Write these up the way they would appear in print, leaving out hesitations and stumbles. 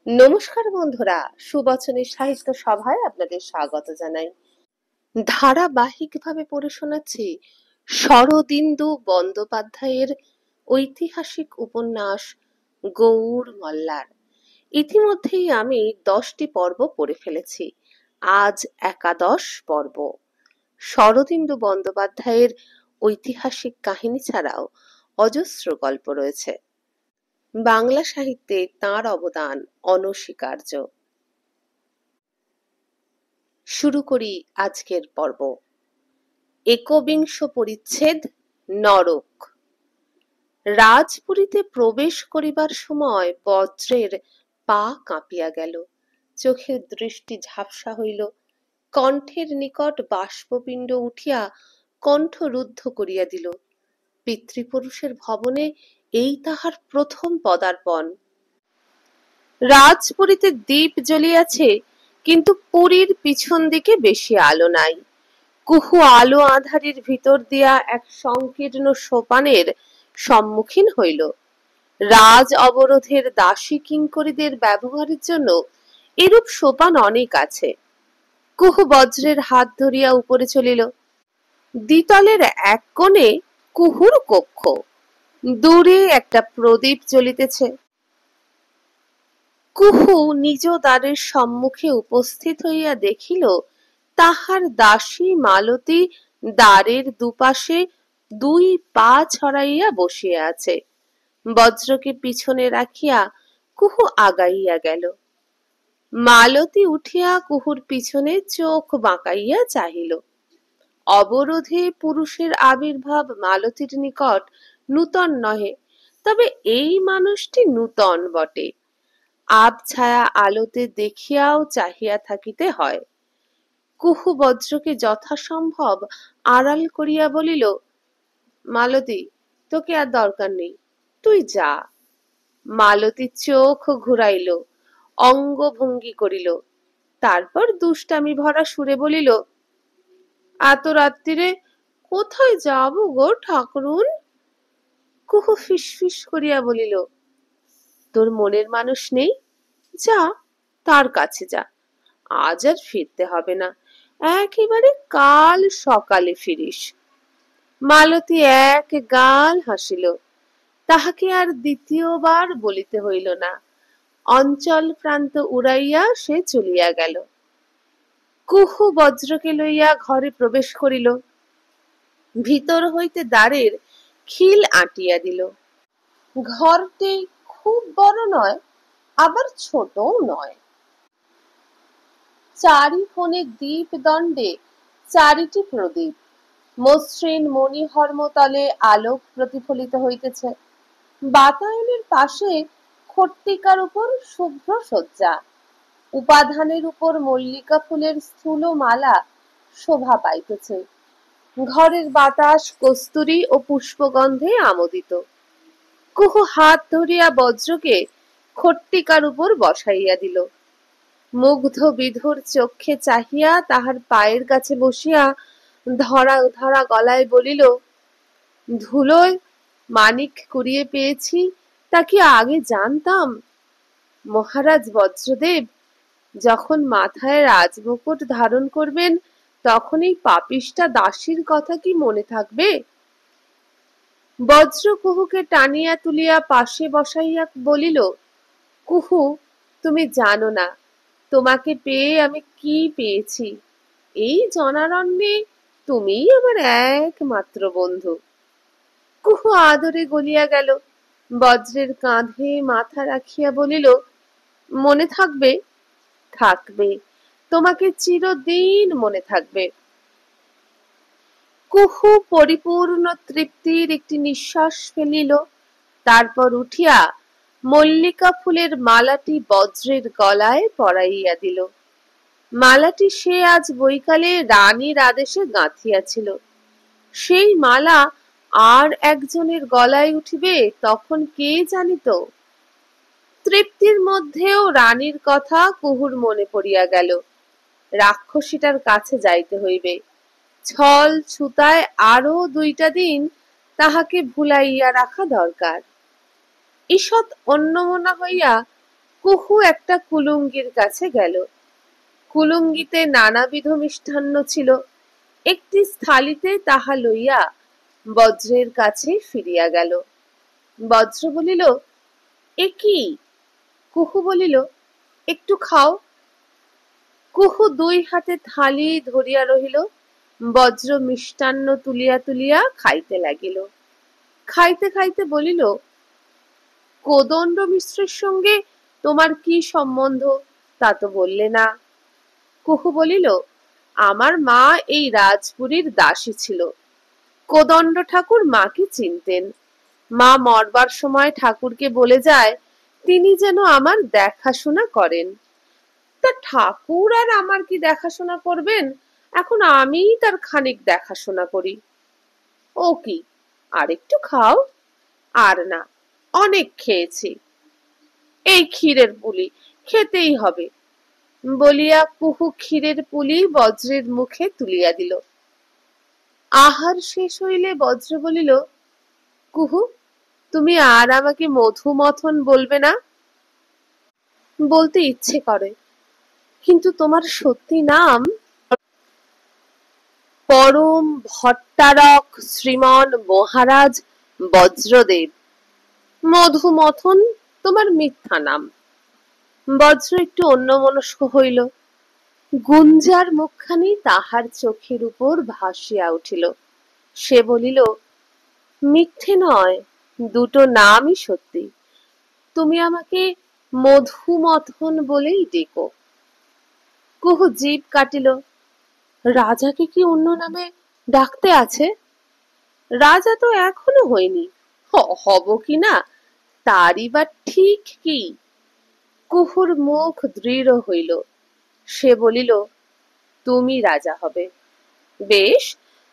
নমস্কার বন্ধুরা, সুবচনের সাহিত্য সভায় আপনাদের স্বাগত জানাই। ধারাবাহিকভাবে পড়ে শোনাচ্ছি শরদিন্দু বন্দ্যোপাধ্যায়ের ঐতিহাসিক উপন্যাস গৌর মল্লার। ইতিমধ্যেই আমি 10টি পর্ব পড়ে ফেলেছি। আজ একাদশ পর্ব। শরদিন্দু বন্দ্যোপাধ্যায়ের ঐতিহাসিক কাহিনী ছাড়াও অজস্র গল্প রয়েছে। বাংলা সাহিত্যে তাঁর অবদান অনস্বীকার্য। শুরু করি আজকের পর্ব। একবিংশ পরিচ্ছেদ, নরক। রাজপুরীতে প্রবেশ করিবার সময় বজ্রের পা কাঁপিয়া গেল, চোখের দৃষ্টি ঝাপসা হইল, কণ্ঠের নিকট বাষ্পপিণ্ড উঠিয়া কণ্ঠ রুদ্ধ করিয়া দিল। পিতৃপুরুষের ভবনে এই তাহার প্রথম পদার্পণ। রাজপুরীতে দীপ জ্বলিয়াছে, কিন্তু পুরীর পিছন দিকে বেশি আলো নাই। কুহু আলো আঁধারির ভিতর দিয়া এক সংকীর্ণ সোপানের সম্মুখীন হইল। রাজ অবরোধের দাসী কিঙ্করীদের ব্যবহারের জন্য এরূপ সোপান অনেক আছে। কুহু বজ্রের হাত ধরিয়া উপরে চলিল। দ্বিতলের এক কোণে কুহুর কক্ষ, দূরে একটা প্রদীপ জ্বলিতেছে। কুহু নিজ দ্বারের সম্মুখে উপস্থিত হইয়া দেখিল তাহার দাসী মালতী দ্বারের দুপাশে দুই পা ছড়াইয়া বসিয়া আছে। বজ্রকে পিছনে রাখিয়া কুহু আগাইয়া গেল। মালতী উঠিয়া কুহুর পিছনে চোখ বাঁকাইয়া চাহিল। অবরোধে পুরুষের আবির্ভাব মালতীর নিকট নূতন নহে, তবে এই মানুষটি নূতন বটে। আবছায়া আলোতে দেখিয়াও চাহিয়া থাকিতে হয়। কুহু বজ্রকে যথাসম্ভব আড়াল করিয়া বলিল, মালতী, তোকে আর দরকার নেই, তুই যা। মালতী চোখ ঘুরাইল, অঙ্গভঙ্গি করিল, তারপর দুষ্টামি ভরা সুরে বলিল, এত রাত্রিরে কোথায় যাব গো ঠাকুরুন? কুহু ফিসফিস করিয়া বলিল, তোর মনের মানুষ নেই? যা, তার কাছে যা। আজ আর ফিরতে হবে না, একেবারে কাল সকালে ফিরিস। মালতী এক গাল হাসিল। তাহাকে আর দ্বিতীয়বার বলিতে হইল না। অঞ্চল প্রান্ত উড়াইয়া সে চলিয়া গেল। কুহু বজ্রকে লইয়া ঘরে প্রবেশ করিল। ভিতর হইতে দ্বারের খিল আঁটিয়া দিল। ঘরটি খুব বড় নয়, আবার ছোটও নয়। চারি কোণে দ্বীপ দণ্ডে চারিটি প্রদীপ। মসৃণ মণিহর্মতলে আলোক প্রতিফলিত হইতেছে। বাতায়নের পাশে খট্টিকার উপর শুভ্র সজ্জা। উপাধানের উপর মল্লিকা ফুলের স্থূল মালা শোভা পাইতেছে। ঘরের বাতাস কস্তুরী ও পুষ্পগন্ধে আমোদিত। কুহু হাত ধরিয়া বজ্রকে খট্টিকার উপর বসাইয়া দিল। মুগ্ধ বিধুর চক্ষে চাহিয়া তাহার পায়ের কাছে বসিয়া ধরা ধরা গলায় বলিল, ধুলোয় মানিক কুড়িয়ে পেয়েছি, তা কি আগে জানতাম? মহারাজ বজ্রদেব যখন মাথায় রাজমুকুট ধারণ করবেন, তখন এই পাপিষ্ঠা দাসীর কথা কি মনে থাকবে? বজ্র কুহুকে টানিয়া তুলিয়া পাশে বসাইয়া বলিল, কুহু, তুমি জানো না তোমাকে পেয়ে আমি কি পেয়েছি। এই জনারণ্যে তুমিই আমার একমাত্র বন্ধু। কুহু আদরে গলিয়া গেল। বজ্রের কাঁধে মাথা রাখিয়া বলিল, মনে থাকবে? থাকবে, তোমাকে চিরদিন মনে থাকবে। কুহু পরিপূর্ণ তৃপ্তির একটি নিঃশ্বাস ফেলিল। তারপর উঠিয়া মল্লিকা ফুলের মালাটি বজ্রের গলায় পরাইয়া দিল। মালাটি সে আজ বৈকালে রানীর আদেশে গাঁথিয়াছিল। সেই মালা আর একজনের গলায় উঠিবে তখন কে জানিত? তৃপ্তির মধ্যেও রানীর কথা কুহুর মনে পড়িয়া গেল। রাক্ষসীটার কাছে যাইতে হইবে। ছল ছুতায় আরো 2টা দিন তাহাকে ভুলাইয়া রাখা দরকার। ঈষৎ অন্যমনা হইয়া কুহু একটা কুলুঙ্গির কাছে গেল। কুলুঙ্গিতে নানাবিধ মিষ্টান্ন ছিল। একটি থালিতে তাহা লইয়া বজ্রের কাছে ফিরিয়া গেল। বজ্র বলিল, এ কি? কুহু বলিল, একটু খাও। কুহু দুই হাতে থালি ধরিয়া রহিল। বজ্র মিষ্টান্ন তুলিয়া তুলিয়া খাইতে লাগিল। খাইতে খাইতে বলিল, কোদণ্ড মিশ্রের সঙ্গে তোমার কি সম্বন্ধ, তা তো বললে না। কুহু বলিল, আমার মা এই রাজপুরীর দাসী ছিল। কোদণ্ড ঠাকুর মাকে চিনতেন। মা মরবার সময় ঠাকুরকে বলে যায় তিনি যেন আমার দেখাশোনা করেন। তা ঠাকুর আর আমার কি দেখাশোনা করবেন? এখন আমিই তার খানিক দেখাশোনা করি। ও কি, আর একটু খাও। আর না, অনেক খেয়েছি। এই ক্ষীরের পুলি খেতেই হবে বলিয়া কুহু ক্ষীরের পুলি বজ্রের মুখে তুলিয়া দিল। আহার শেষ হইলে বজ্র বলিল, কুহু, তুমি আর আমাকে মধুমথন বলবে না? বলতে ইচ্ছে করে, কিন্তু তোমার সত্যি নাম? পরম ভট্টারক শ্রীমন মহারাজ বজ্রদেব। মধুমথন তোমার মিথ্যা নাম। বজ্র একটু অন্যমনস্ক হইল। গুঞ্জার মুখখানি তাহার চোখের উপর ভাসিয়া উঠিল। সে বলিল, মিথ্যে নয়, দুটো নামই সত্যি। তুমি আমাকে মধুমথন বলেই ডেকো। কুহু জিভ কাটিল। রাজাকে কি অন্য নামে ডাকতে আছে? রাজা তো এখনো হয়নি, হব কি না তারই বা ঠিক কি? কুহুর মুখ দৃঢ় হইল। সে বলিল, তুমি রাজা হবে। বেশ,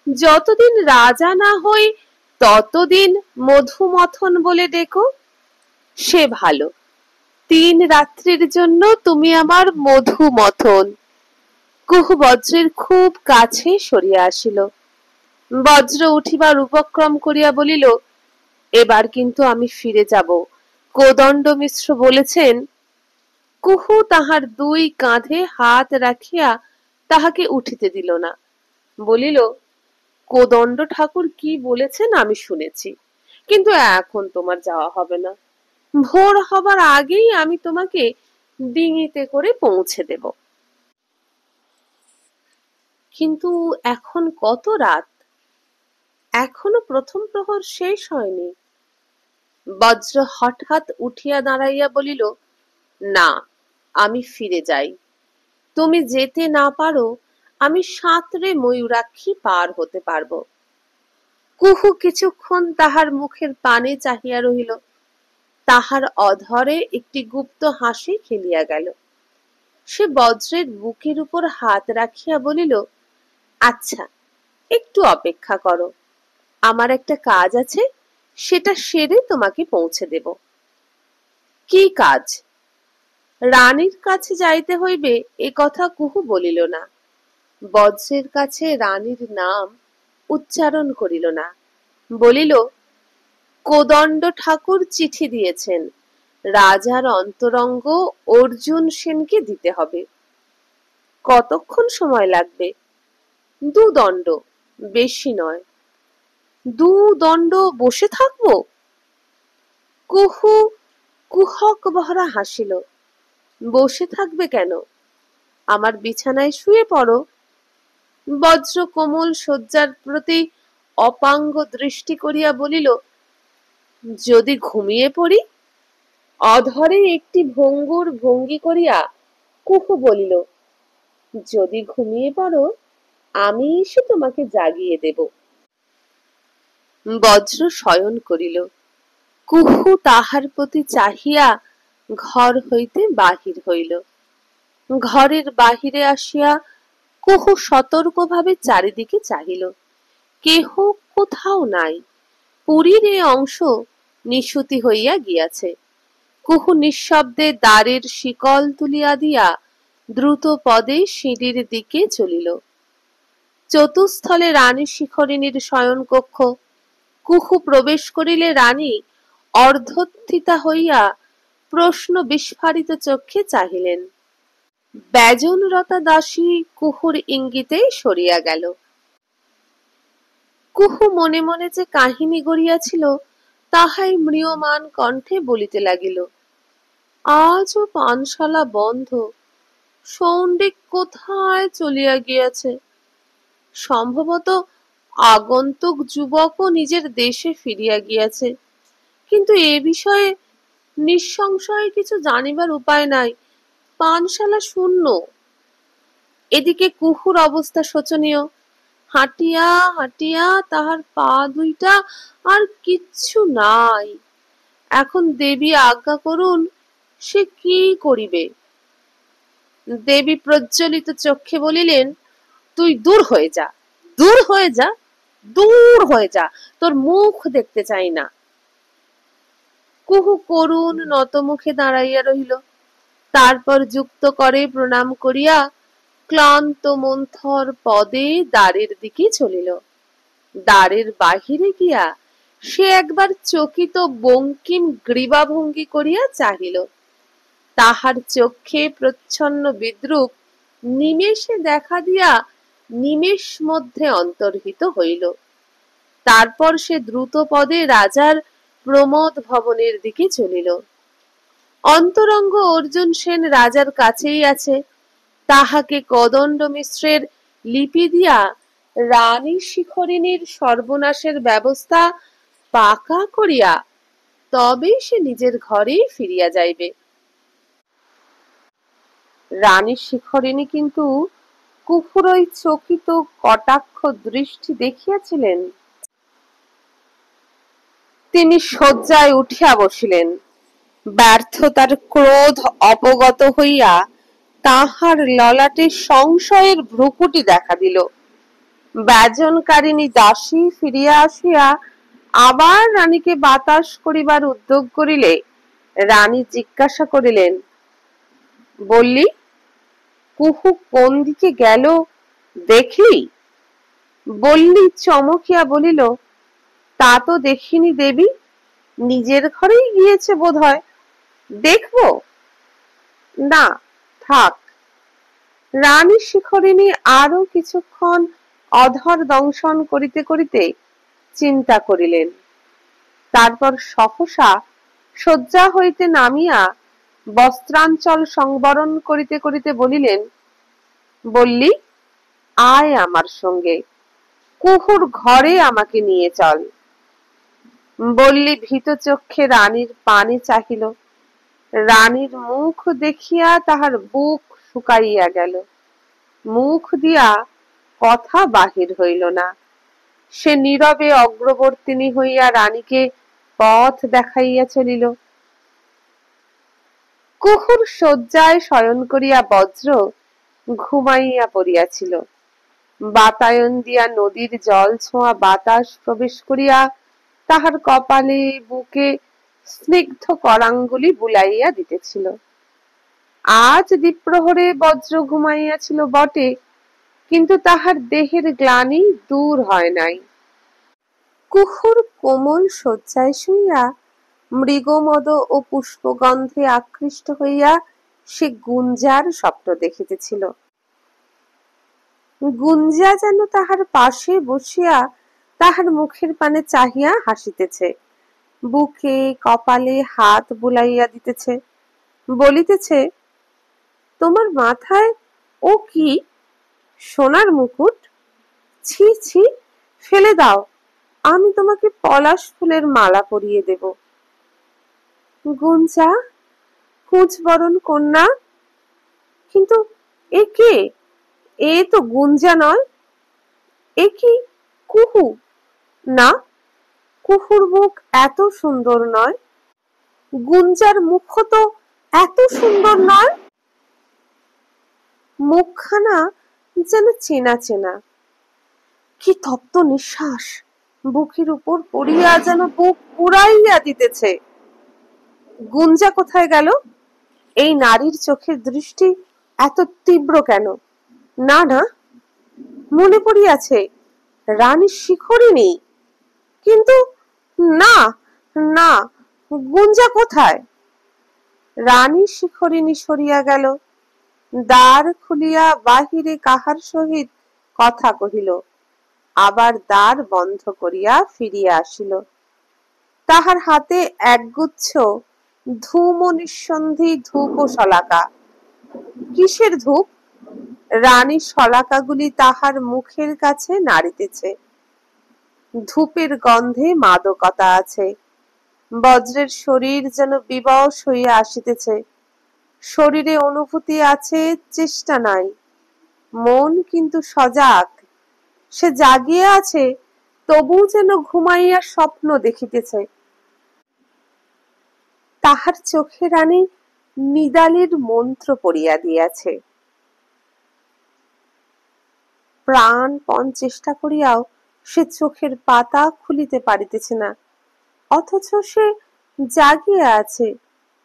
যতদিন রাজা না হই ততদিন মধুমথন বলে ডেকো। সে ভালো। 3 রাত্রির জন্য তুমি আমার মধুমথন। কুহু বজ্রের খুব কাছে সরিয়া আসিল। বজ্র উঠিবার উপক্রম করিয়া বলিল, এবার কিন্তু আমি ফিরে যাব। কোদণ্ড মিশ্র বলেছেন। কুহু তাহার 2 কাঁধে হাত রাখিয়া তাহাকে উঠিতে দিল না। বলিল, কোদণ্ড ঠাকুর কি বলেছেন আমি শুনেছি, কিন্তু এখন তোমার যাওয়া হবে না। ভোর হবার আগেই আমি তোমাকে ডিঙিতে করে পৌঁছে দেব। কিন্তু এখন কত রাত, এখনো প্রথম প্রহর শেষ হয়নি। বজ্র হঠাৎ উঠিয়া দাঁড়াইয়া বলিল, না, আমি ফিরে যাই। তুমি যেতে না পারো, আমি সাঁতরে ময়ূরাক্ষী পার হতে পারবো। কুহু কিছুক্ষণ তাহার মুখের পানে চাহিয়া রহিল। তাহার অধরে একটি গুপ্ত হাসি খেলিয়া গেল। সে বজ্রের বুকের উপর হাত রাখিয়া বলিল, আচ্ছা, একটু অপেক্ষা করো। আমার একটা কাজ আছে, সেটা সেরে তোমাকে পৌঁছে দেব। কি কাজ? রানীর কাছে যাইতে হইবে, এ কথা কুহু বলিল না। বজ্রের কাছে রানীর নাম উচ্চারণ করিল না। বলিল, কোদণ্ড ঠাকুর চিঠি দিয়েছেন, রাজার অন্তরঙ্গ অর্জুন সেনকে দিতে হবে। কতক্ষণ সময় লাগবে? 2 দণ্ড, বেশি নয়। 2 দণ্ড বসে থাকবো? কুহু কুহক ভরা হাসিল। বসে থাকবে কেন? আমার বিছানায় শুয়ে পড়ো। বজ্র কোমল শয্যার প্রতি অপাঙ্গ দৃষ্টি করিয়া বলিল, যদি ঘুমিয়ে পড়ি? অধরে একটি ভঙ্গুর ভঙ্গি করিয়া কুহু বলিল, যদি ঘুমিয়ে পড়ো, আমি এসে তোমাকে জাগিয়ে দেব। বজ্র শয়ন করিল। কুহু তাহার প্রতি চাহিয়া ঘর হইতে বাহির হইল। ঘরের বাহিরে আসিয়া কুহু সতর্কভাবে চারিদিকে চাহিল। কেহ কোথাও নাই। পুরীর এ অংশ নিশুতি হইয়া গিয়াছে। কুহু নিঃশব্দে দ্বারের শিকল তুলিয়া দিয়া দ্রুত পদে সিঁড়ির দিকে চলিল। চতুস্থলে রানী শিখরিণীর শয়নকক্ষ। কুহু প্রবেশ করিলে রানী অর্ধোত্থিতা হইয়া প্রশ্ন বিস্ফারিত চক্ষে চাহিলেন। ব্যজনরতা দাসী কুহুর ইঙ্গিতে সরিয়া গেল। কুহু মনে মনে যে কাহিনী গড়িয়াছিল তাহাই ম্রিয়মাণ কণ্ঠে বলিতে লাগিল। আজও পানশালা বন্ধ, সৌন্ডিক কোথায় চলিয়া গিয়াছে। সম্ভবত আগন্তুক যুবকও নিজের দেশে ফিরিয়া গিয়াছে, কিন্তু এ বিষয়ে নিঃসংশয়ে কিছু জানিবার উপায় নাই। পানশালা শূন্য। এদিকে কুহুর অবস্থা শোচনীয়। হাঁটিয়া হাঁটিয়া তাহার পা দুইটা আর কিচ্ছু নাই। এখন দেবী আজ্ঞা করুন, সে কি করিবে? দেবী প্রজ্বলিত চক্ষে বলিলেন, তুই দূর হয়ে যা, দূর হয়ে যা, দূর হয়ে যা, তোর মুখ দেখতে চাই না। কুহু করুণ নত মুখে দাঁড়াইয়া রহিল। তারপর যুক্ত করে প্রণাম করিয়া ক্লান্ত মন্থর পদে দ্বারের দিকে চলিল। দ্বারের বাহিরে গিয়া সে একবার চকিত বঙ্কিম গ্রীবাভঙ্গি করিয়া চাহিল। তাহার চক্ষে প্রচ্ছন্ন বিদ্রূপ নিমেষে দেখা দিয়া নিমেষ মধ্যে অন্তর্হিত হইল। তারপর সে দ্রুত পদে রাজার প্রমোদ ভবনের দিকে চলিল। অন্তরঙ্গ অর্জুন সেন রাজার কাছেই আছে। তাহাকে কদণ্ড মিশ্রের লিপি দিয়া রানী শিখরিণীর সর্বনাশের ব্যবস্থা পাকা করিয়া তবে সে নিজের ঘরে ফিরিয়া যাইবে। রানী শিখরিণী কিন্তু কুহুর ওই চকিত কটাক্ষ দৃষ্টি দেখিয়াছিলেন। তিনি শয্যায় উঠিয়া বসিলেন। ব্যর্থতার ক্রোধ অপগত হইয়া তাহার ললাটে সংশয়ের ভ্রুকুটি দেখা দিল। ব্যজনকারিণী দাসী ফিরিয়া আসিয়া আবার রানীকে বাতাস করিবার উদ্যোগ করিলে রানী জিজ্ঞাসা করিলেন, বললি কুহু কোন দিকে গেল দেখলি? বললি চমকিয়া বলিল, তা তো দেখিনি দেবী, নিজের ঘরেই গিয়েছে বোধ হয়, দেখবো না, থাক। রানী শিখরিণী আরো কিছুক্ষণ অধর দংশন করিতে করিতে চিন্তা করিলেন। তারপর সহসা শয্যা হইতে নামিয়া বস্ত্রাঞ্চল সংবরণ করিতে করিতে বলিলেন, বললি আয় আমার সঙ্গে, কুহুর ঘরে আমাকে নিয়ে চল। বললি ভীত চক্ষে রানীর পানে চাহিল। রানীর মুখ দেখিয়া তাহার বুক শুকাইয়া গেল। মুখ দিয়া কথা বাহির হইল না। সে নীরবে অগ্রবর্তিনী হইয়া রানীকে পথ দেখাইয়া চলিল। কুহুর শয্যায় শয়ন করিয়া বজ্র ঘুমাইয়া পড়িয়াছিল। বাতায়ন দিয়া নদীর জল ছোঁয়া বাতাস প্রবেশ করিয়া তাহার কপালে বুকে স্নিগ্ধ করাঙ্গুলি বুলাইয়া দিতেছিল। আজ দ্বিপ্রহরে বজ্র ঘুমাইয়াছিল বটে, কিন্তু তাহার দেহের গ্লানি দূর হয় নাই। কুহুর কোমল শয্যায় শুইয়া মৃগমদ ও পুষ্পগন্ধে আকৃষ্ট হইয়া সে গুঞ্জার স্বপ্ন দেখিতেছিল। গুঞ্জা যেন তাহার পাশে বসিয়া তাহার মুখের পানে চাহিয়া হাসিতেছে, বুকে কপালে হাত বুলাইয়া দিতেছে, বলিতেছে, তোমার মাথায় ও কি সোনার মুকুট? ছি ছি, ফেলে দাও, আমি তোমাকে পলাশ ফুলের মালা পরিয়ে দেব। গুঞ্জা, কুঁচবরণ কন্যা, কিন্তু এ কে? এ তো গুঞ্জা নয়, এ কি কুহু? না, কুহুর মুখ এত সুন্দর নয়, গুঞ্জার মুখ তো এত সুন্দর নয়। মুখখানা যেন চেনা চেনা। কি তপ্ত নিঃশ্বাস, বুকের উপর পড়িয়া যেন বুক পুড়াইয়া দিতেছে। গুঞ্জা কোথায় গেল? এই নারীর চোখের দৃষ্টি এত তীব্র কেন? না না, মনে পড়িয়াছে, রানী শিখরিণী। কিন্তু না না, গুঞ্জা কোথায়? রানী শিখরিণী সরিয়া গেল, দ্বার খুলিয়া বাহিরে কাহার সহিত কথা কহিল, আবার দ্বার বন্ধ করিয়া ফিরিয়া আসিল। তাহার হাতে একগুচ্ছ ধূম নিঃসন্ধি ধূপ ও শলাকা। কিসের ধূপ? রানী শলাকাগুলি তাহার মুখের কাছে নাড়িতেছে। ধূপের গন্ধে মাদকতা আছে। বজ্রের শরীর যেন বিবশ হইয়া আসিতেছে। শরীরে অনুভূতি আছে, চেষ্টা নাই। মন কিন্তু সজাগ। সে জাগিয়া আছে, তবু যেন ঘুমাইয়া স্বপ্ন দেখিতেছে। তাহার চোখে রানী নিদালির মন্ত্র পড়িয়া দিয়াছে। প্রাণপণ চেষ্টা করিয়াও সে চোখের পাতা খুলিতে পারিতেছে না, অথচ সে জাগিয়া আছে,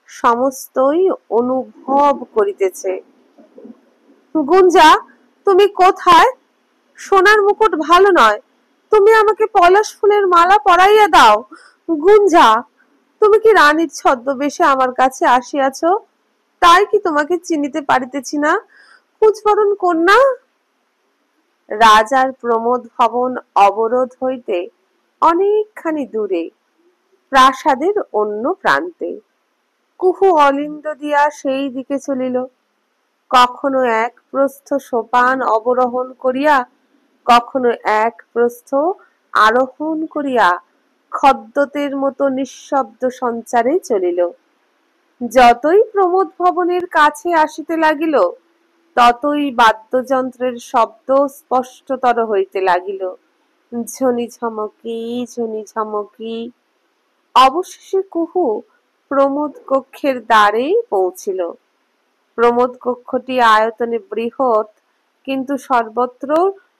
সমস্তই অনুভব করিতেছে। গুঞ্জা, তুমি কোথায়? সোনার মুকুট ভালো নয়, তুমি আমাকে পলাশ ফুলের মালা পরাইয়া দাও। গুঞ্জা, তুমি কি রানীর ছদ্মবেশে আমার কাছে আসিয়াছ? তাই কি তোমাকে চিনিতে পারিতেছি না? কুচবরণ কন্যা। রাজার প্রমোদ ভবন অবরোধ হইতে অনেকখানি দূরে, প্রাসাদের অন্য প্রান্তে। কুহু অলিন্দ দিয়া সেই দিকে চলিল। কখনো এক প্রস্থ সোপান অবরোহণ করিয়া, কখনো এক প্রস্থ আরোহণ করিয়া খদ্যোতের মতো নিঃশব্দ সঞ্চারে চলিল। যতই প্রমোদ ভবনের কাছে আসিতে লাগিল, ততই বাদ্যযন্ত্রের শব্দ স্পষ্টতর হইতে লাগিল। ঝনি ঝমকি, ঝনি ঝমকি। অবশেষে কুহু প্রমোদ কক্ষের দ্বারে পৌঁছিল। প্রমোদ কক্ষটি আয়তনে বৃহৎ, কিন্তু সর্বত্র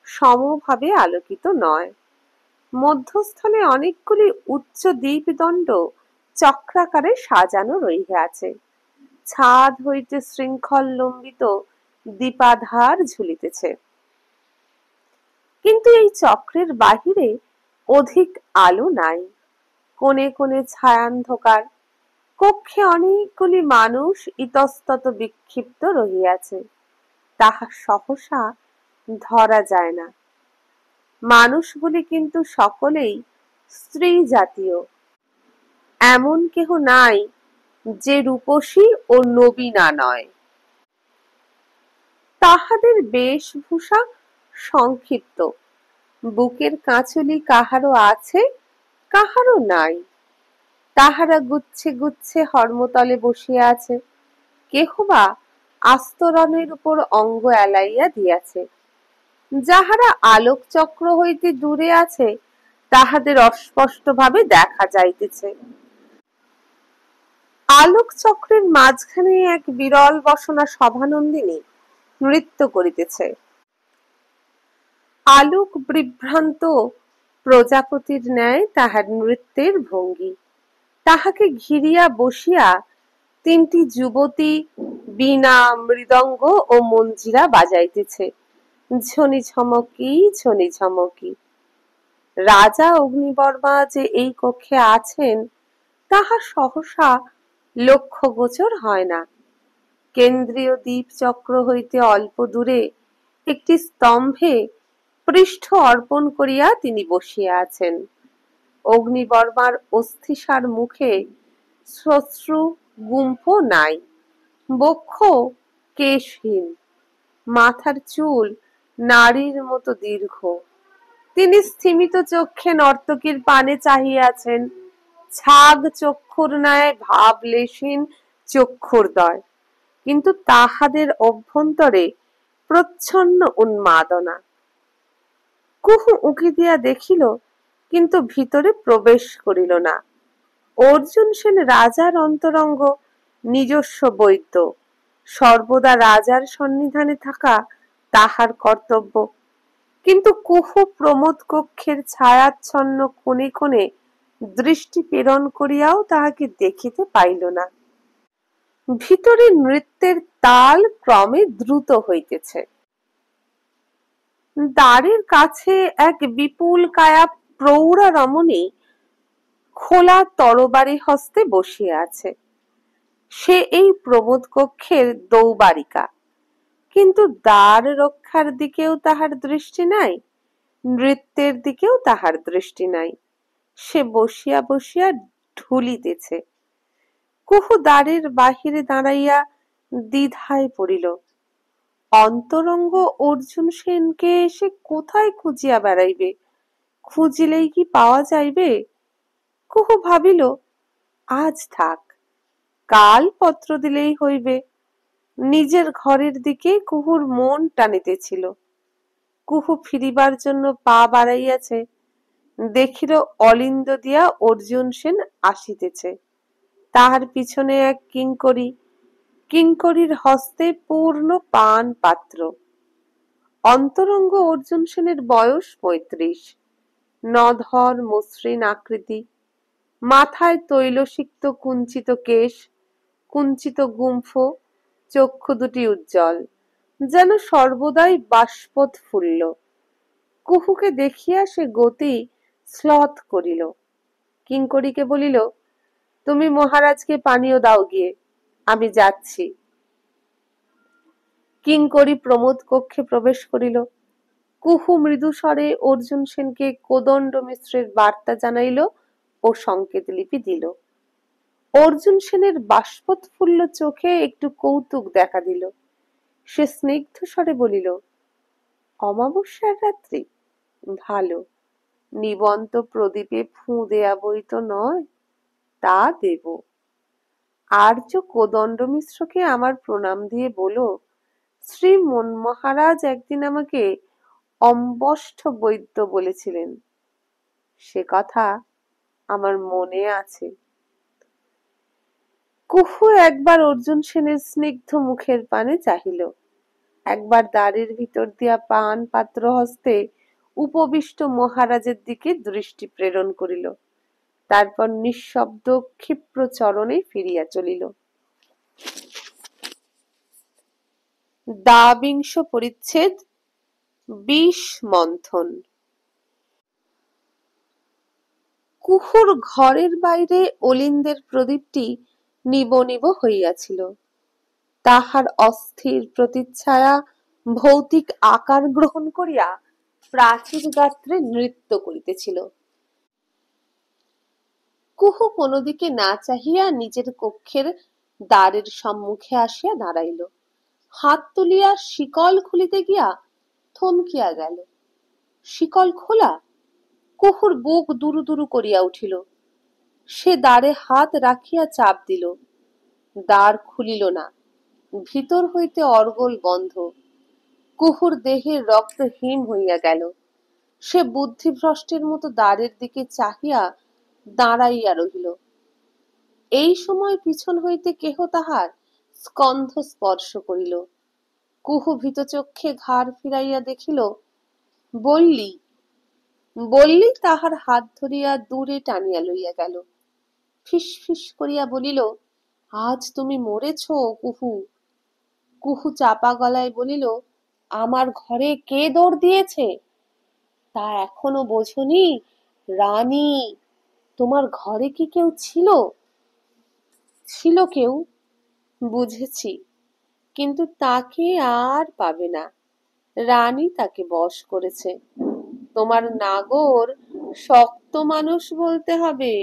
সমভাবে আলোকিত নয়। মধ্যস্থলে অনেকগুলি উচ্চ দীপদণ্ড চক্রাকারে সাজানো রহিয়াছে। ছাদ হইতে শৃঙ্খল লম্বিত দীপাধার ঝুলিতেছে। কিন্তু এই চক্রের বাহিরে অধিক আলো নাই। কোণে কোণে ছায়ান্ধকার। কক্ষে অনেকগুলি মানুষ ইতস্তত বিক্ষিপ্ত রহিয়াছে, তাহা সহসা ধরা যায় না। মানুষগুলি কিন্তু সকলেই স্ত্রী জাতীয়। এমন কেহ নাই যে রূপসী ও নবীনা নয়। তাহাদের বেশভূষা সংক্ষিপ্ত। বুকের কাঁচুলি কাহারও আছে, কাহারও নাই। তাহারা গুচ্ছে গুচ্ছে হর্মতলে বসিয়া আছে। কেহ বা আস্তরণের উপর অঙ্গ এলাইয়া দিয়াছে। যাহারা আলোকচক্র হইতে দূরে আছে, তাহাদের অস্পষ্ট ভাবে দেখা যাইতেছে। আলোকচক্রের মাঝখানে এক বিরল বসনা সভানন্দিনী নৃত্য করিতেছে। আলোক বিভ্রান্ত প্রজাপতির ন্যায় তাহার নৃত্যের ভঙ্গি। তাহাকে ঘিরিয়া বসিয়া তিনটি যুবতী বীণা, মৃদঙ্গ ও মঞ্জিরা বাজাইতেছে। ঝনি ঝমকি, ঝনি ঝমকি। রাজা অগ্নিবর্মা যে এই কক্ষে আছেন, তাহা সহসা লক্ষ্যগোচর হয় না। কেন্দ্রীয় দীপচক্র হইতে অল্প দূরে একটি স্তম্ভে পৃষ্ঠ অর্পণ করিয়া তিনি বসিয়া আছেন। অগ্নিবর্মার অস্থিসার মুখে শ্মশ্রু গুম্ফ নাই, বক্ষ কেশহীন, মাথার চুল নারীর মতো দীর্ঘ। তিনি স্থিমিত চক্ষে নর্তকীর পানে চাহিয়াছেন। ছাগ চক্ষুর ন্যায় ভাবলেশহীন চক্ষুর্দয়, কিন্তু তাহাদের অভ্যন্তরে প্রচ্ছন্ন উন্মাদনা। কুহু উঁকি দিয়া দেখিল, কিন্তু ভিতরে প্রবেশ করিল না। অর্জুন সেন রাজার অন্তরঙ্গ, নিজস্ব বৈদ্য। সর্বদা রাজার সন্নিধানে থাকা তাহার কর্তব্য। কিন্তু কুহু প্রমোদ কক্ষের ছায়াচ্ছন্ন কোণে কোণে দৃষ্টি প্রেরণ করিয়াও তাহাকে দেখিতে পাইল না। ভিতরে নৃত্যের তাল ক্রমে দ্রুত হইতেছে। দ্বারের কাছে এক বিপুল কায়া প্রৌঢ়া রমণী খোলা তরবারি হস্তে বসিয়া আছে। সে এই প্রমোদ কক্ষের দৌবারিকা, কিন্তু দ্বার রক্ষার দিকেও তাহার দৃষ্টি নাই, নৃত্যের দিকেও তাহার দৃষ্টি নাই। সে বসিয়া বসিয়া ঢুলিতেছে। কুহু দ্বারের বাহিরে দাঁড়াইয়া দ্বিধায় পড়িল। অন্তরঙ্গ অর্জুন সেনকে সে কোথায় খুঁজিয়া বেড়াইবে? খুঁজিলেই কি পাওয়া যাইবে? কুহু ভাবিল, আজ থাক, কাল পত্র দিলেই হইবে। নিজের ঘরের দিকে কুহুর মন টানিতেছিল। কুহু ফিরিবার জন্য পা বাড়াইয়াছে, দেখিল অলিন্দ দিয়া অর্জুন সেন আসিতেছে। তাহার পিছনে এক কিঙ্করী, কিঙ্করীর হস্তে পূর্ণ পান পাত্র। অন্তরঙ্গ অর্জুন সেনের বয়স ৩৫, নধর মসৃণ আকৃতি, মাথায় তৈলসিক্ত কুঞ্চিত কেশ, কুঞ্চিত গুম্ফ, চক্ষু দুটি উজ্জ্বল, যেন সর্বদাই বাষ্পোৎফুল্ল। কুহুকে দেখিয়া সে গতি শ্লথ করিল। কিঙ্করীকে বলিল, তুমি মহারাজকে পানীয় দাও গিয়ে, আমি যাচ্ছি। কিঙ্করী প্রমোদ কক্ষে প্রবেশ করিল। কুহু মৃদু স্বরে অর্জুন সেনকে কোদণ্ড মিশ্রের বার্তা জানাইল ও সংকেত লিপি দিল। অর্জুন সেনের বাষ্পোৎফুল্ল চোখে একটু কৌতুক দেখা দিল। সে স্নিগ্ধ স্বরে বলিল, অমাবস্যার রাত্রি, ভালো, নিবন্ত প্রদীপে ফুঁ দেয়া বই তো নয়, তা দেব। আর্য কোদণ্ড মিশ্রকে আমার প্রণাম দিয়ে বলো, শ্রী মহারাজ একদিন আমাকে অম্বষ্ঠ বৈদ্য বলেছিলেন, সে কথা আমার মনে আছে। কুহু একবার অর্জুন সেনের স্নিগ্ধ মুখের পানে চাহিল, একবার দ্বারের ভিতর দিয়া পান পাত্র হস্তে উপবিষ্ট মহারাজের দিকে দৃষ্টি প্রেরণ করিল, তারপর নিঃশব্দ ক্ষিপ্র চরণে ফিরিয়া চলিল। দ্বাবিংশ পরিচ্ছেদ, বিষ মন্থন। কুহুর ঘরের বাইরে অলিন্দের প্রদীপটি নিব নিব হইয়াছিল। তাহার অস্থির প্রতিচ্ছায়া ভৌতিক আকার গ্রহণ করিয়া প্রাচীর গাত্রে নৃত্য করিতেছিল। কুহু কোনো দিকে না চাহিয়া নিজের কক্ষের দ্বারের সম্মুখে আসিয়া দাঁড়াইল। হাত তুলিয়া শিকল খুলিতে গিয়া থমকিয়া গেল। শিকল খোলা! কুহুর বুক দুরু দুরু করিয়া উঠিল। সে দ্বারে হাত রাখিয়া চাপ দিল। দ্বার খুলিল না, ভিতর হইতে অর্গল বন্ধ। কুহুর দেহের রক্ত হিম হইয়া গেল। সে বুদ্ধিভ্রষ্টের মতো দ্বারের দিকে চাহিয়া দাঁড়াইয়া রহিল। এই সময় পিছন হইতে কেহ তাহার স্কন্ধ স্পর্শ করিল। কুহু ভীতচক্ষে ঘাড় ফিরাইয়া দেখিল বল্লী। বল্লী তাহার হাত ধরিয়া দূরে টানিয়া লইয়া গেল। ফিস ফিস করিয়া বলিল, আজ তুমি মরেছ কুহু। কুহু চাপা গলায় বলিল, আমার ঘরে কে দৌড় দিয়েছে? তা এখনো বোঝনি? রানী, তোমার ঘরে কি কেউ ছিল? ছিল কেউ, বুঝেছি, কিন্তু তাকে আর পাবে না। রানী তাকে বশ করেছে। তোমার নাগর শক্ত মানুষ বলতে হবে,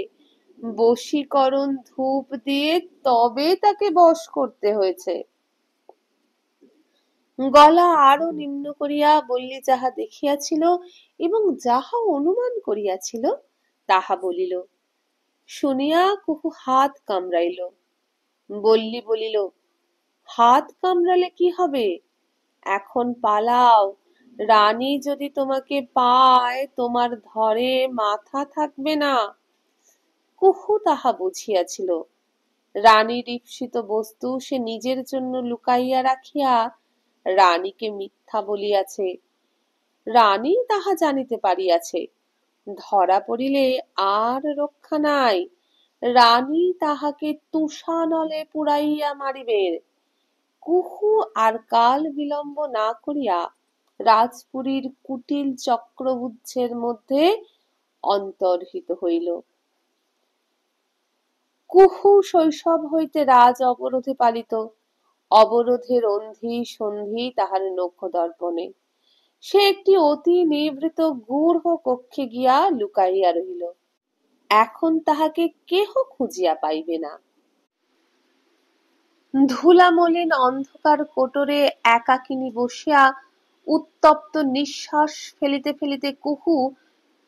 বশীকরণ ধূপ দিয়ে তবে তাকে বশ করতে হয়েছে। গলা আরো নিম্ন করিয়া বল্লী যাহা দেখিয়াছিল এবং যাহা অনুমান করিয়াছিল তাহা বলিল। শুনিয়া কুহু হাত কামড়াইল। বল্লী বলিল, হাত কামড়ালে কি হবে? এখন পালাও, রানী যদি তোমাকে পায় তোমার ধরে মাথা থাকবে না। কুহু তাহা বুঝিয়াছিল। রানীর ঈপ্সিত বস্তু সে নিজের জন্য লুকাইয়া রাখিয়া রানীকে মিথ্যা বলিয়াছে। রানী তাহা জানিতে পারিয়াছে। ধরা পড়িলে আর রক্ষা নাই। রানী তাহাকে তুষানলে পুড়াইয়া মারিবেন। কুহু আর কাল বিলম্ব না করিয়া রাজপুরীর কুটিল চক্রবুচ্ছের মধ্যে অন্তর্হিত হইল। কুহু শৈশব হইতে রাজ অবরোধে পালিত, অবরোধের অন্ধি সন্ধি তাহার নক্ষ দর্পণে। সে একটি অতি নিভৃত গূঢ় কক্ষে গিয়া লুকাইয়া রহিল। এখন তাহাকে কেহ খুঁজিয়া পাইবে না। ধুলামলিন অন্ধকার কোটরে একাকিনী বসিয়া উত্তপ্ত নিঃশ্বাস ফেলিতে ফেলিতে কুহু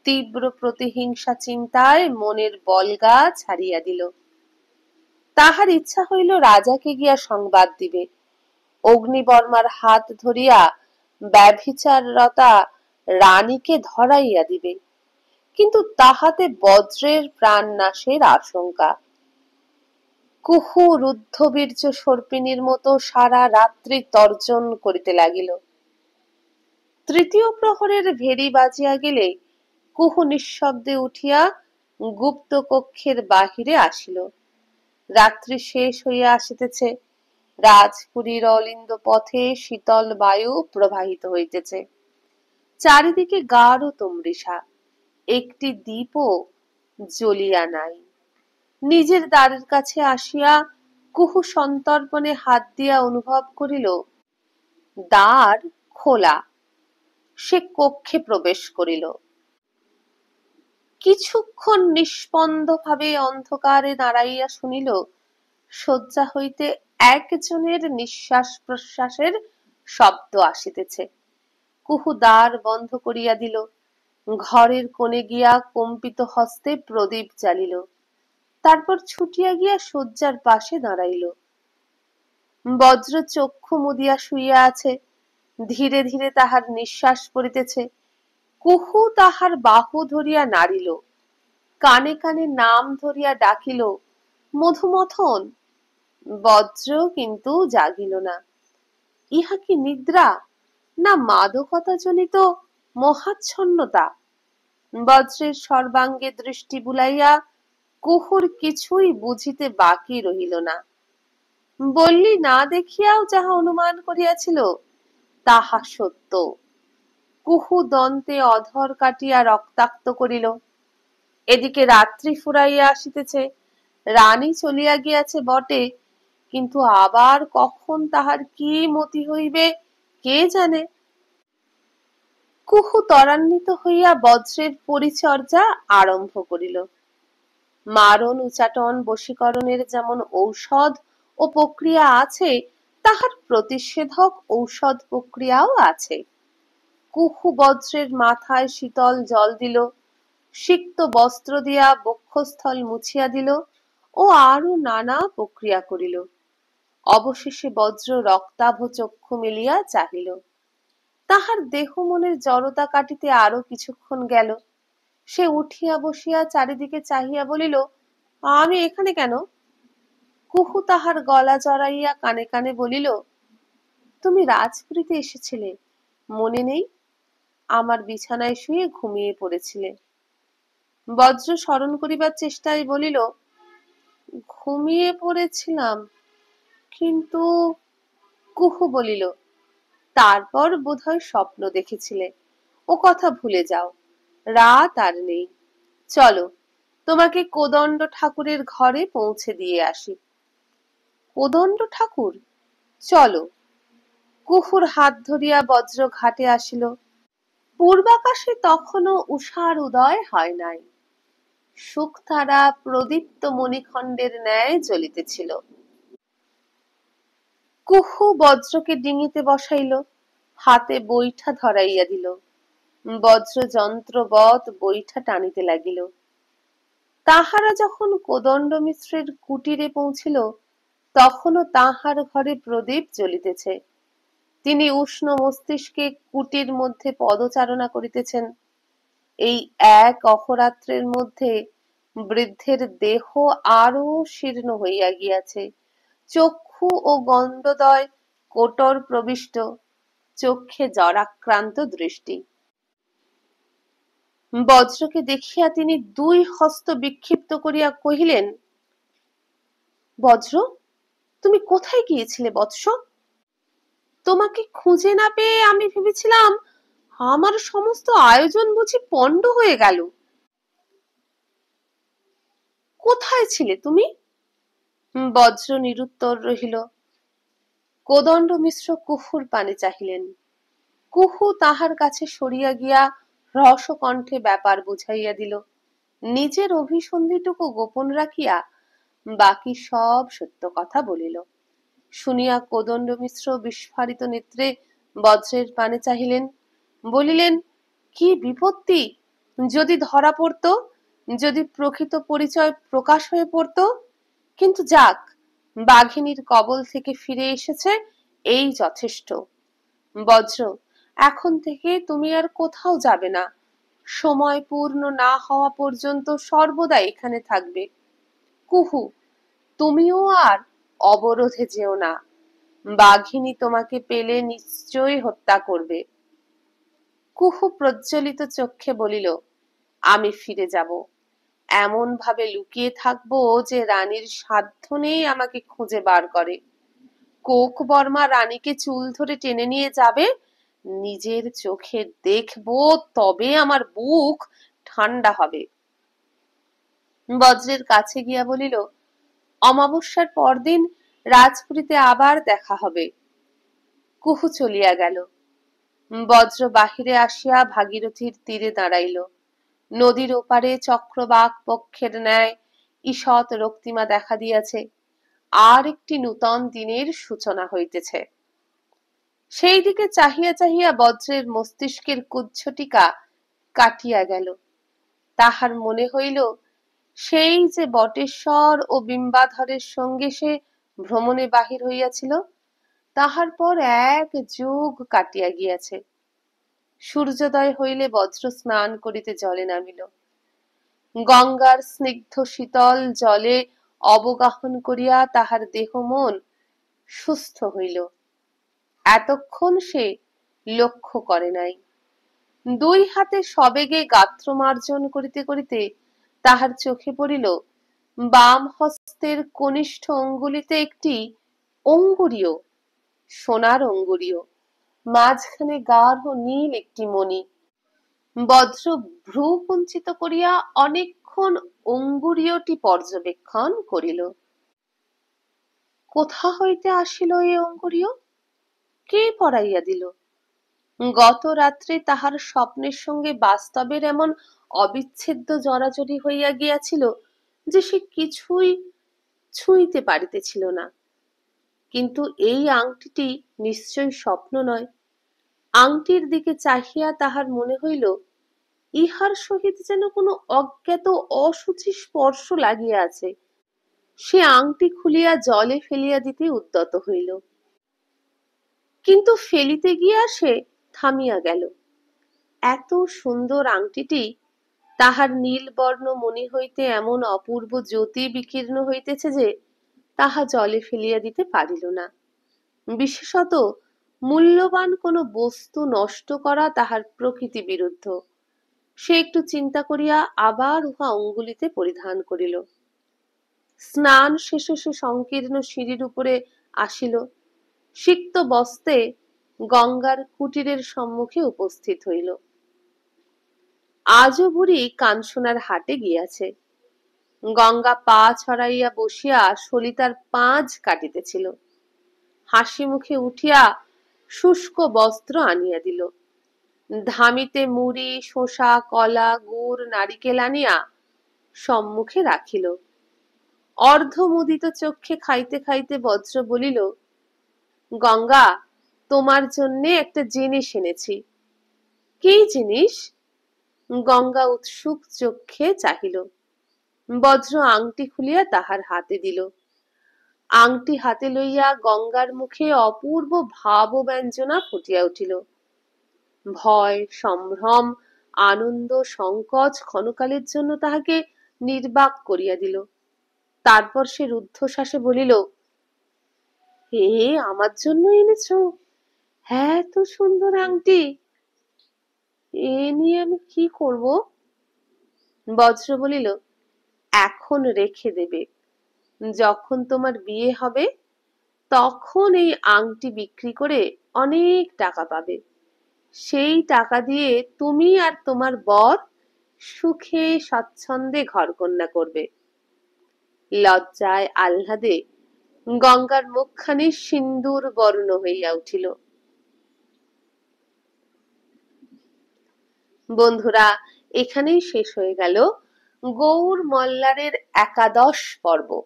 তীব্র প্রতিহিংসা চিন্তায় মনের বলগা ছাড়িয়া দিল। তাহার ইচ্ছা হইল রাজাকে গিয়া সংবাদ দিবে, অগ্নিবর্মার হাত ধরিয়া ব্যভিচাররতা রানীকে ধরাইয়া দিবে, কিন্তু তাহাতে বজ্রের প্রাণনাশের আশঙ্কা। কুহু রুদ্ধবীর্য সর্পিণীর মতো সারা রাত্রি তর্জন করিতে লাগিল। তৃতীয় প্রহরের ভেরি বাজিয়া গেলে কুহু নিঃশব্দে উঠিয়া গুপ্ত কক্ষের বাহিরে আসিল। রাত্রি শেষ হইয়া আসিতেছে, রাজপুরীর অলিন্দ পথে শীতল বায়ু প্রবাহিত হইতেছে, চারিদিকে গাঢ় তমরিসা, একটি দীপও জ্বলিয়া নাই। নিজের দ্বারের কাছে আসিয়া কুহু সন্তর্পণে হাত দিয়া অনুভব করিল দ্বার খোলা। সে কক্ষে প্রবেশ করিল। কিছুক্ষণ নিস্পন্দ ভাবে অন্ধকারে দাঁড়াইয়া শুনিল শয্যা হইতে একজনের নিঃশ্বাস প্রশ্বাসের শব্দ আসিতেছে। কুহু দ্বার বন্ধ করিয়া দিল, ঘরের কোণে গিয়া কম্পিত হস্তে প্রদীপ জ্বালিল, তারপর ছুটিয়া গিয়া শয্যার পাশে দাঁড়াইল। বজ্র চক্ষু মুদিয়া শুইয়া আছে, ধীরে ধীরে তাহার নিঃশ্বাস পড়িতেছে। কুহু তাহার বাহু ধরিয়া নাড়িল, কানে কানে নাম ধরিয়া ডাকিল, মধুমথন। বজ্র কিন্তু জাগিল না। ইহা কি নিদ্রা, না মাদকতা জনিত মহাচ্ছন্নতা? বজ্রের সর্বাঙ্গে দৃষ্টি বুলাইয়া কুহুর কিছুই বুঝিতে বাকি রহিল না। বল্লী না দেখিয়াও যাহা অনুমান করিয়াছিল তাহা সত্য। কুহু দন্তে অধর কাটিয়া রক্তাক্ত করিল। এদিকে রাত্রি ফুরাইয়া আসিতেছে, রানী চলিয়া গিয়াছে বটে, কিন্তু আবার কখন তাহার কি মতি হইবে কে জানে। কুহু ত্বরান্বিত হইয়া বজ্রের পরিচর্যা আরম্ভ করিল। মারণ উচাটন বশীকরণের যেমন ঔষধ ও প্রক্রিয়া আছে, তাহার প্রতিষেধক ঔষধ প্রক্রিয়াও আছে। কুহু বজ্রের মাথায় শীতল জল দিল, সিক্ত বস্ত্র দিয়া বক্ষস্থল মুছিয়া দিল ও আরো নানা প্রক্রিয়া করিল। অবশেষে বজ্র রক্তাভ চক্ষু মেলিয়া চাহিল। তাহার দেহ মনের জড়তা কাটিতে আরো কিছুক্ষণ গেল। সে উঠিয়া বসিয়া চারিদিকে চাহিয়া বলিল, আমি এখানে কেন? কুহু তাহার গলা জড়াইয়া কানে কানে বলিল, তুমি রাজপুরীতে এসেছিলে, মনে নেই? আমার বিছানায় শুয়ে ঘুমিয়ে পড়েছিলে। বজ্র স্মরণ করিবার চেষ্টায় বলিল, ঘুমিয়ে পড়েছিলাম, কিন্তু। কুহু বলিল, তারপর বোধহয় স্বপ্ন দেখেছিলে, ও কথা ভুলে যাও, রাত আর নেই, চলো তোমাকে কোদণ্ড ঠাকুরের ঘরে পৌঁছে দিয়ে আসি। কোদণ্ড ঠাকুর? চলো। কুহুর হাত ধরিয়া বজ্র ঘাটে আসিল। পূর্বাকাশে তখনও উষার উদয় হয় নাই। শুকতারা প্রদীপ্ত মণিখণ্ডের ন্যায় জ্বলিতেছিল। কুহু বজ্রকে ডিঙিতে বসাইল, হাতে বৈঠা ধরাইয়া দিল। বজ্র যন্ত্রবৎ বৈঠা টানিতে লাগিল। তাহারা যখন কোদণ্ড মিশ্রের কুটিরে পৌঁছিল, তখনও তাহার ঘরে প্রদীপ জ্বলিতেছে। তিনি উষ্ণ মস্তিষ্কে কুটির মধ্যে পদচারণা করিতেছেন। এই এক অহরাত্রের মধ্যে বৃদ্ধের দেহ আরো শীর্ণ হইয়া গিয়াছে, চক্ষু ও গন্ধদয় কোটর প্রবিষ্ট, চক্ষে জরাক্রান্ত দৃষ্টি। বজ্রকে দেখিয়া তিনি দুই হস্ত বিক্ষিপ্ত করিয়া কহিলেন, বজ্র, তুমি কোথায় গিয়েছিলে বৎস? তোমাকে খুঁজে না পেয়ে আমি ভেবেছিলাম আমার সমস্ত আয়োজন বুঝি পণ্ড হয়ে গেল। কোথায় ছিলে তুমি? বজ্র নিরুত্তর রহিল। কোদণ্ড মিশ্র কুহুর পানে চাহিলেন। কুহু তাহার কাছে সরিয়া গিয়া রসকণ্ঠে ব্যাপার বুঝাইয়া দিল। নিজের অভিসন্ধিটুকু গোপন রাখিয়া বাকি সব সত্য কথা বলিল। শুনিয়া কোদণ্ড মিশ্র বিস্ফারিত নেত্রে বজ্রের পানে চাহিলেন, বলিলেন, কি বিপত্তি! যদি ধরা পড়ত, যদি প্রকৃত পরিচয় প্রকাশ হয়ে পড়ত! কিন্তু যাক, বাঘিনীর কবল থেকে ফিরে এসেছে, এই যথেষ্ট। বজ্র, এখন থেকে তুমি আর কোথাও যাবে না। সময় পূর্ণ না হওয়া পর্যন্ত সর্বদা এখানে থাকবে। কুহু, তুমিও আর অবরোধে যেও না। বাঘিনী তোমাকে পেলে নিশ্চয়ই হত্যা করবে। কুহু প্রজ্বলিত চক্ষে বলিল, আমি ফিরে যাব। এমন ভাবে লুকিয়ে থাকবো যে রানীর সাধ্য নেই আমাকে খুঁজে বার করে। কোক বর্মা রানীকে চুল ধরে টেনে নিয়ে যাবে, নিজের চোখে দেখবো, তবে আমার বুক ঠান্ডা হবে। বজ্রের কাছে গিয়া বলিল, অমাবস্যার পরদিন রাজপুরীতে আবার দেখা হবে। কুহু চলিয়া গেল। বজ্র বাহিরে আসিয়া ভাগীরথীর তীরে দাঁড়াইল। নদীর ওপারে চক্রবাক পক্ষের ন্যায় ঈষৎ রক্তিমা দেখা দিয়াছে। আর একটি নূতন দিনের সূচনা হইতেছে। সেই দিকে চাহিয়া চাহিয়া বজ্রের মস্তিষ্কের কুজ্ঝটিকা কাটিয়া গেল। তাহার মনে হইল, সেই যে বটেশ্বর ও বিম্বাধরের সঙ্গে সে ভ্রমণে বাহির হইয়াছিল, তাহার পর 1 যুগ কাটিয়া গিয়াছে। সূর্যোদয় হইলে বজ্র স্নান করিতে জলে নামিল। গঙ্গার স্নিগ্ধ শীতল জলে অবগাহন করিয়া তাহার দেহ মন সুস্থ হইল। এতক্ষণ সে লক্ষ্য করে নাই। 2 হাতে সবেগে গাত্র মার্জন করিতে করিতে তাহার চোখে পড়িল, বাম হস্তের কনিষ্ঠ অঙ্গুলিতে একটি অঙ্গুরীয়, সোনার অঙ্গুরীয়, মাঝখানে গাঢ় নীল একটি মণি। বজ্র ভ্রু কুঞ্চিত করিয়া অনেকক্ষণ অঙ্গুরীয়টি পর্যবেক্ষণ করিল। কোথা হইতে আসিল এ অঙ্গুরীয়? কে পরাইয়া দিল? গত রাত্রে তাহার স্বপ্নের সঙ্গে বাস্তবের এমন অবিচ্ছেদ্য জড়াজড়ি হইয়া গিয়াছিল যে সে কিছুই ছুঁইতে পারিতেছিল না। কিন্তু এই আংটিটি নিশ্চয় স্বপ্ন নয়। আংটির দিকে চাহিয়া তাহার মনে হইল, ইহার সহিত যেন কোনো অজ্ঞাত অসুচি স্পর্শ লাগিয়া আছে। সে আংটি খুলিয়া জলে ফেলিয়া দিতে উদ্যত হইল, কিন্তু ফেলিতে গিয়া সে থামিয়া গেল। এত সুন্দর আংটিটি তাহার নীলবর্ণ মণি হইতে এমন অপূর্ব জ্যোতি বিকীর্ণ হইতেছে যে তাহা জলে ফেলিয়া দিতে পারিল না। বিশেষত মূল্যবান কোনো বস্তু নষ্ট করা তাহার প্রকৃতি বিরুদ্ধ। সে একটু চিন্তা করিয়া আবার উহা অঙ্গুলিতে পরিধান করিল। স্নান শেষে সে সংকীর্ণ সিঁড়ির উপরে আসিল। সিক্ত বস্তে গঙ্গার কুটিরের সম্মুখে উপস্থিত হইল। আজও বুড়ি কানসোনার হাটে গিয়াছে। গঙ্গা পা ছড়াইয়া বসিয়া সলিতার পাঁজ কাটিতেছিল। হাসি মুখে উঠিয়া শুষ্ক বস্ত্র আনিয়া দিল। ধামিতে মুড়ি, শসা, কলা, গুড়, নারিকেল আনিয়া সম্মুখে রাখিল। অর্ধমুদিত চক্ষে খাইতে খাইতে বজ্র বলিল, গঙ্গা, তোমার জন্যে একটা জিনিস এনেছি। কি জিনিস? গঙ্গা উৎসুক চক্ষে চাহিল। বজ্র আংটি খুলিয়া তাহার হাতে দিল। আংটি হাতে লইয়া গঙ্গার মুখে অপূর্ব ভাব ব্যঞ্জনা ফুটিয়া উঠিল। ভয়, সম্ভ্রম, আনন্দ, সংকোচ ক্ষণকালের জন্য তাহাকে নির্বাক করিয়া দিল। তারপর সে রুদ্ধশ্বাসে বলিল, হে, আমার জন্য এনেছ? এত সুন্দর আংটি, এ নিয়ে আমি কি করব? বজ্র বলিল, এখন রেখে দেবে। যখন তোমার বিয়ে হবে তখন এই আংটি বিক্রি করে অনেক টাকা পাবে। সেই টাকা দিয়ে তুমি আর তোমার বর সুখে স্বাচ্ছন্দ্যে ঘরকন্যা করবে। লজ্জায় আহ্লাদে গঙ্গার মুখখানি সিন্দুর বর্ণ হইয়া উঠিল। বন্ধুরা, এখানেই শেষ হয়ে গেল গৌর মল্লারের একাদশ পর্ব।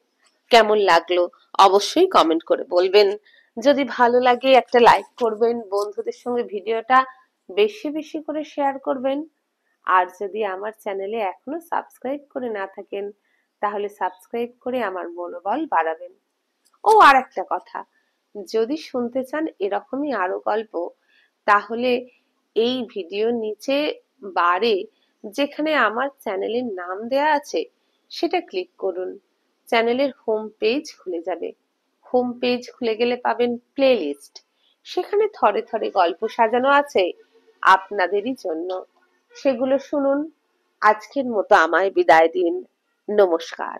কেমন লাগলো অবশ্যই কমেন্ট করে বলবেন। যদি ভালো লাগে একটা লাইক করবেন, বন্ধুদের সঙ্গে ভিডিওটা বেশি বেশি করে শেয়ার করবেন। আর যদি আমার চ্যানেলে এখনো সাবস্ক্রাইব করে না থাকেন তাহলে সাবস্ক্রাইব করে আমার মনোবল বাড়াবেন। ও আর একটা কথা, যদি শুনতে চান এরকমই আরো গল্প, তাহলে এই ভিডিওর নিচে বারে যেখানে আমার চ্যানেলের নাম দেয়া আছে সেটা ক্লিক করুন। চ্যানেলের হোম পেজ খুলে যাবে। হোম পেজ খুলে গেলে পাবেন প্লেলিস্ট। সেখানে থরে থরে গল্প সাজানো আছে আপনাদেরই জন্য। সেগুলো শুনুন। আজকের মতো আমায় বিদায় দিন। নমস্কার।